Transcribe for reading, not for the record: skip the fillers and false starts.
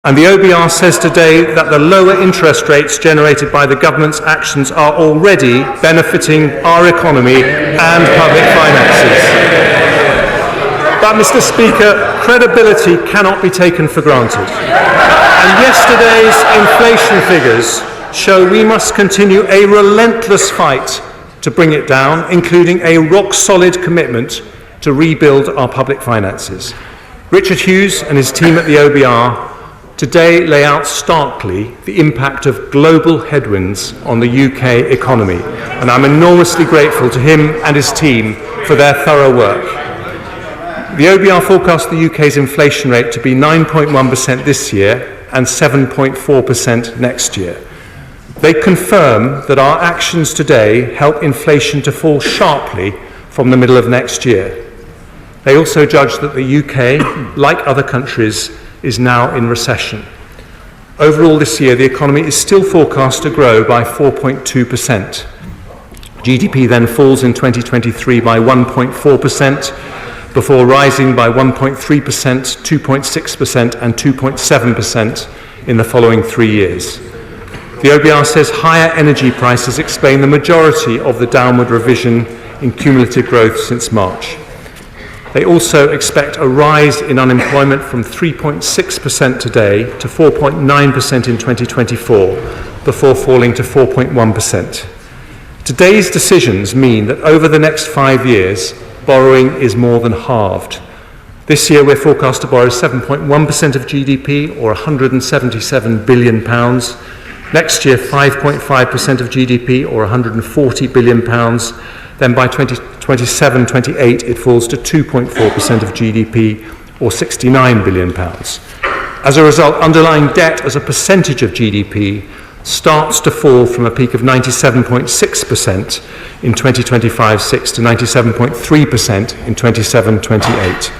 And the OBR says today that the lower interest rates generated by the government's actions are already benefiting our economy and public finances. But, Mr. Speaker, credibility cannot be taken for granted. And yesterday's inflation figures show we must continue a relentless fight to bring it down, including a rock-solid commitment to rebuild our public finances. Richard Hughes and his team at the OBR today lay out starkly the impact of global headwinds on the UK economy, and I'm enormously grateful to him and his team for their thorough work. The OBR forecast the UK's inflation rate to be 9.1% this year and 7.4% next year. They confirm that our actions today help inflation to fall sharply from the middle of next year. They also judge that the UK, like other countries, is now in recession. Overall this year, the economy is still forecast to grow by 4.2%. GDP then falls in 2023 by 1.4%, before rising by 1.3%, 2.6% and 2.7% in the following 3 years. The OBR says higher energy prices explain the majority of the downward revision in cumulative growth since March. They also expect a rise in unemployment from 3.6% today to 4.9% in 2024, before falling to 4.1%. Today's decisions mean that over the next 5 years, borrowing is more than halved. This year we're forecast to borrow 7.1% of GDP, or £177 billion. Next year, 5.5% of GDP, or £140 billion. Then by 2027-28, it falls to 2.4% of GDP, or £69 billion. As a result, underlying debt as a percentage of GDP starts to fall from a peak of 97.6% in 2025-6 to 97.3% in 27-28.